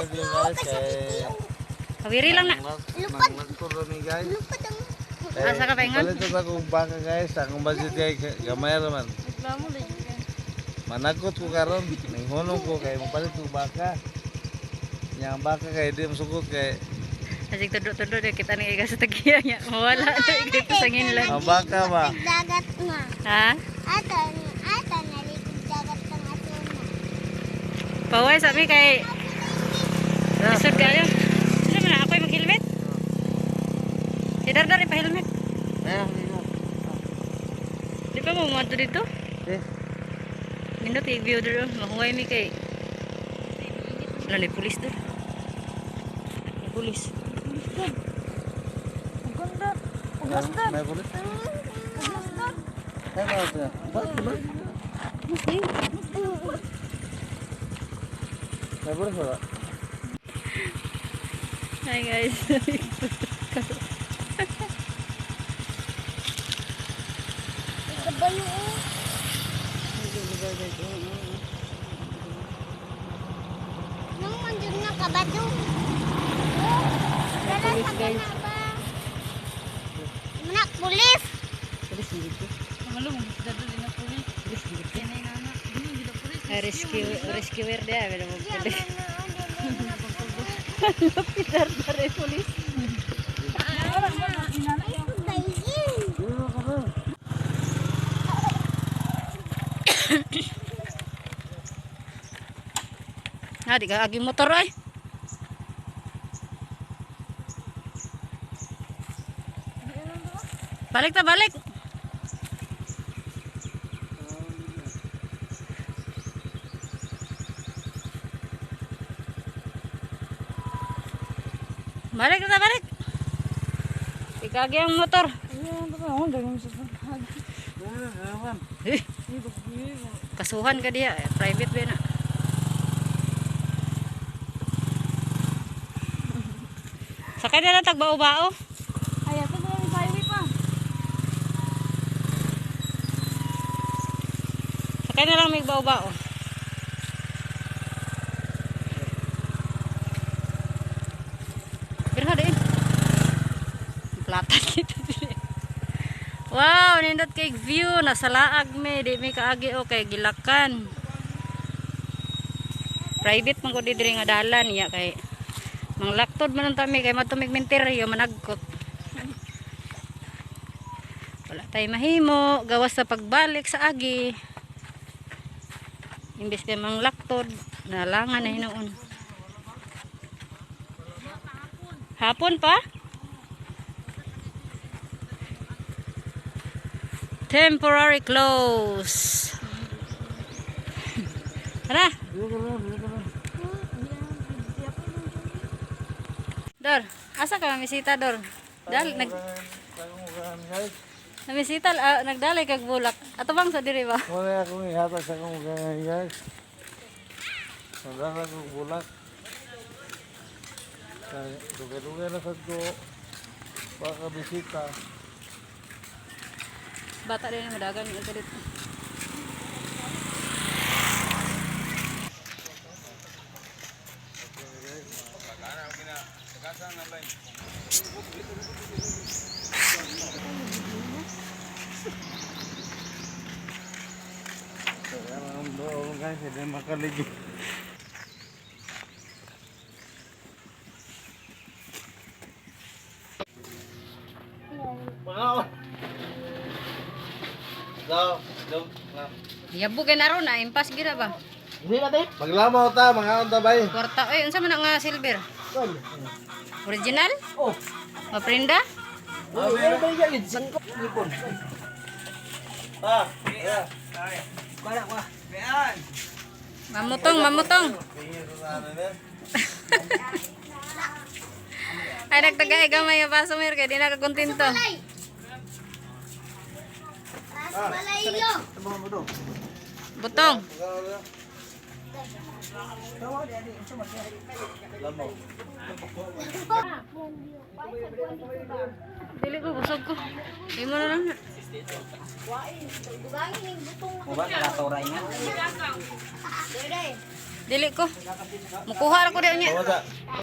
video guys kay Kawiri lang na. nagturo ni guys. Asa ka paingon? Palit na kong baka guys, akong budget kay gamay raman. Managot ko karon, ninghunong ko kay mapalit ko baka. Yang baka kay di masukot kay Asik tudok-tudok deh kita nih iga sa tagiya nya. Wala na iga sa nginlan. ang baka ba. Dagat nga. Ha? Ata nalikod dagat ng atuna. Paway sabi kay isod kayo. Ano man ako yung mag-helmet? Si Dardar ipa-helmet. Di pa mo muadto dito? Nindot i-view doon. Mahuway mi kay. Wala ni pulis doon. Pulis. May pulit. Ay ba ito? May pulit ba? Hi guys. Kabayo. Nang manjud na kabado. Pulis guys. Manak pulis. Pulis dito. Malum, dado din na pulis. Pulis dito. Kaya na anak, hindi na pulis. Rescuer dia pero mo pulis. Lapit Dardar pulis. Ah, di ka agi motor ay. Balik ta balik. Balik ta balik. Ikagi ang motor. Eh, kasuhan ka dia, private ba na. Sakay na lang tagbao-bao. Ay, ito na yung highway pa. Sakay na lang may bao-bao. Birha din. Platan kita din. Wow, nindot kay view nasa laag me, di may kaagi o kay Gilakan. Private man ko di diri nga dalan ya kay manglaktod man tami kay matumig menteryo managkot. Wala tay mahimo gawas sa pagbalik sa agi. Imbes kay manglaktod nalangan na hinuon. Hapon pa? Temporary close. Tara. Dor, asa ka misita Dor? Namisita nagdalay kag bulak. Ato bang sa diri ba? Wala akong ihata sa akong guys. Nadala ko bulak. Duga-duga na sa ko. Baka bisita. Bata din madagan ni dito. Ang doon guys, hindi makaligi. Yabo kay naron na impas gira ba? Maglamaw ta, mga untabay. Kwarta unsa man nga silver? Original? Oh. Maprenda? Mamutong. Ay nagtagay gamay yung baso mir kay di na kakontento. Malayo. Butong. Dili ko busog ko. Imo na lang. Dili ko. Mukuha ra ko diyan niya. Bawata.